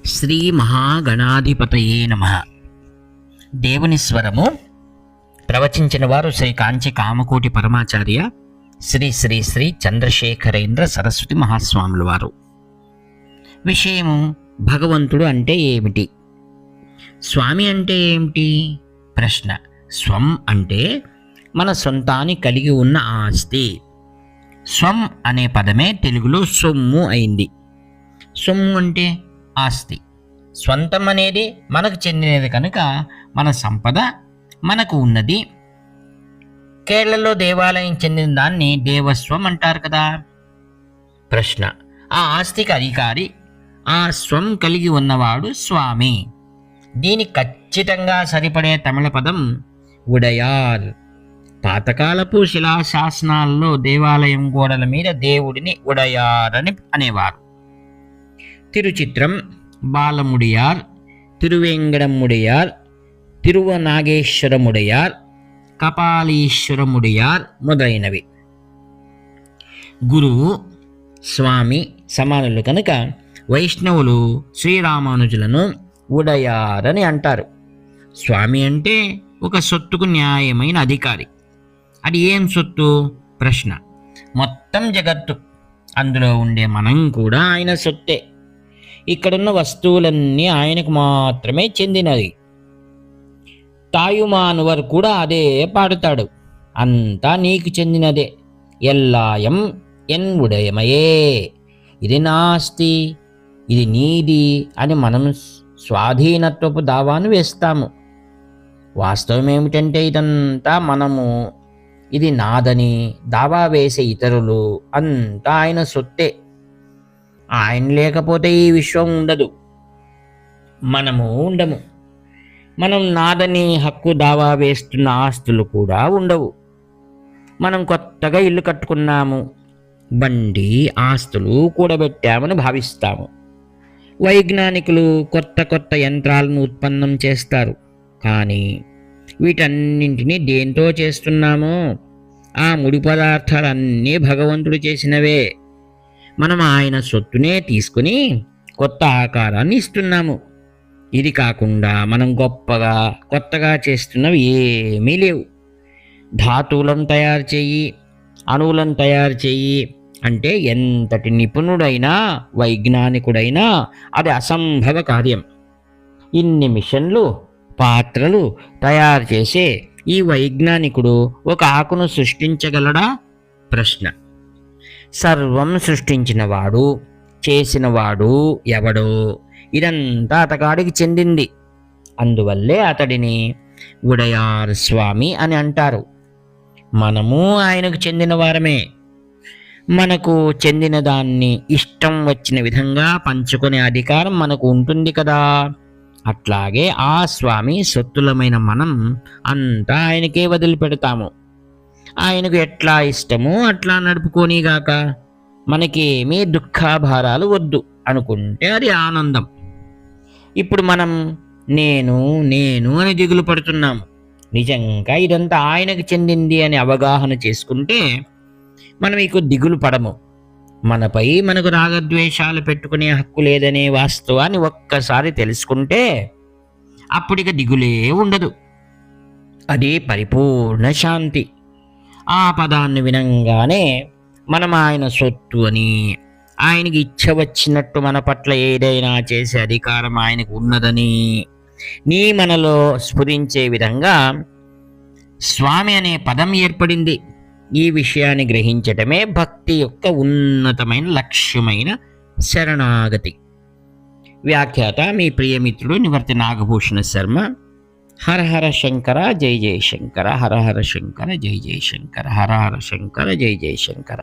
శ్రీ మహాగణాధిపతయే నమః. దేవుని స్వరము ప్రవచించిన వారు శ్రీ కాంచి కామకోటి పరమాచార్య శ్రీ శ్రీ శ్రీ చంద్రశేఖరేంద్ర సరస్వతి మహాస్వాముల వారు. విషయము భగవంతుడు అంటే ఏమిటి? స్వామి అంటే ఏమిటి? ప్రశ్న. స్వం అంటే మన సొంతాన్ని కలిగి ఉన్న ఆస్తి. స్వం అనే పదమే తెలుగులో సొమ్ము అయింది. సొమ్ము అంటే ఆస్తి. స్వంతం అనేది మనకు చెందినది కనుక మన సంపద మనకు ఉన్నది. కేరళలో దేవాలయం చెందిన దాన్ని దేవస్వం అంటారు కదా. ప్రశ్న. ఆ ఆస్తికి అధికారి, ఆ స్వం కలిగి ఉన్నవాడు స్వామి. దీని ఖచ్చితంగా సరిపడే తమిళ పదం ఉడయార్. పాతకాలపు శిలాశాసనాల్లో దేవాలయం గోడల మీద దేవుడిని ఉడయార్ అని అనేవారు. తిరుచిత్రం, బాలముడియార్, తిరువేంగడముడియార్, తిరువనాగేశ్వరముడియార్, కపాలీశ్వరముడియార్ మొదలైనవి. గురువు, స్వామి సమానులు కనుక వైష్ణవులు శ్రీరామానుజులను ఉడయార్ అని అంటారు. స్వామి అంటే ఒక సొత్తుకు న్యాయమైన అధికారి. అది ఏం సొత్తు? ప్రశ్న. మొత్తం జగత్తు, అందులో ఉండే మనం కూడా ఆయన సొత్తే. ఇక్కడున్న వస్తువులన్నీ ఆయనకు మాత్రమే చెందినవి. తాయుమానువర్ కూడా అదే పాడుతాడు. అంతా నీకు చెందినదే, ఎల్లాయం ఎన్ ఉడయమయే. ఇది నాస్తి, ఇది నీది అని మనం స్వాధీనత్వపు దావాను వేస్తాము. వాస్తవం ఏమిటంటే ఇదంతా మనము, ఇది నాదని దావా వేసే ఇతరులు అంతా ఆయన సొత్తే. ఆయన లేకపోతే ఈ విశ్వం ఉండదు, మనము ఉండము. మనం నాదని హక్కు దావా వేస్తున్న ఆస్తులు కూడా ఉండవు. మనం కొత్తగా ఇల్లు కట్టుకున్నాము, బండి, ఆస్తులు కూడబెట్టామని భావిస్తాము. వైజ్ఞానికులు కొత్త కొత్త యంత్రాలను ఉత్పన్నం చేస్తారు. కానీ వీటన్నింటినీ దేంతో చేస్తున్నామో ఆ ముడి పదార్థాలన్నీ భగవంతుడు చేసినవే. మనం ఆయన సొత్తునే తీసుకుని కొత్త ఆకారాన్ని ఇస్తున్నాము. ఇది కాకుండా మనం గొప్పగా కొత్తగా చేస్తున్నవి ఏమీ లేవు. ధాతువులను తయారు చెయ్యి, అణువులను తయారు చెయ్యి అంటే ఎంతటి నిపుణుడైనా వైజ్ఞానికుడైనా అది అసంభవ కార్యం. ఇన్ని మిషన్లు, పాత్రలు తయారు చేసే ఈ వైజ్ఞానికుడు ఒక ఆకును సృష్టించగలడా? ప్రశ్న. సర్వం సృష్టించినవాడు, చేసినవాడు ఎవడో, ఇదంతా అతగాడికి చెందింది. అందువల్లే అతడిని ఉడయార్ స్వామి అని అంటారు. మనము ఆయనకు చెందిన వారమే. మనకు చెందిన దాన్ని ఇష్టం వచ్చిన విధంగా పంచుకునే అధికారం మనకు ఉంటుంది కదా. అట్లాగే ఆ స్వామి సొత్తులమైన మనం అంతా ఆయనకే వదిలిపెడతాము. ఆయనకు ఎట్లా ఇష్టమో అట్లా నడుపుకోనిగాక. మనకేమీ దుఃఖాభారాలు వద్దు అనుకుంటే అది ఆనందం. ఇప్పుడు మనం నేను నేను అని దిగులు పడుతున్నాము. నిజంగా ఇదంతా ఆయనకు చెందింది అని అవగాహన చేసుకుంటే మనం ఇక దిగులు పడము. మనపై మనకు రాగద్వేషాలు పెట్టుకునే హక్కు లేదనే వాస్తవాన్ని ఒక్కసారి తెలుసుకుంటే అప్పుడిక దిగులే ఉండదు. అది పరిపూర్ణ శాంతి. ఆ పదాన్ని వినంగానే మనం ఆయన సొత్తు అని, ఆయనకి ఇచ్చ వచ్చినట్టు మన పట్ల ఏదైనా చేసే అధికారం ఆయనకు ఉన్నదని మనలో స్ఫురించే విధంగా స్వామి అనే పదం ఏర్పడింది. ఈ విషయాన్ని గ్రహించటమే భక్తి యొక్క ఉన్నతమైన లక్ష్యమైన శరణాగతి. వ్యాఖ్యాత మీ ప్రియమిత్రుడు నివర్తి నాగభూషణ శర్మ. హర హర శంకర జై జయ శంకర, హర హర శంకర జై జయ శంకర, హర హర శంకర జై జయ శంకర.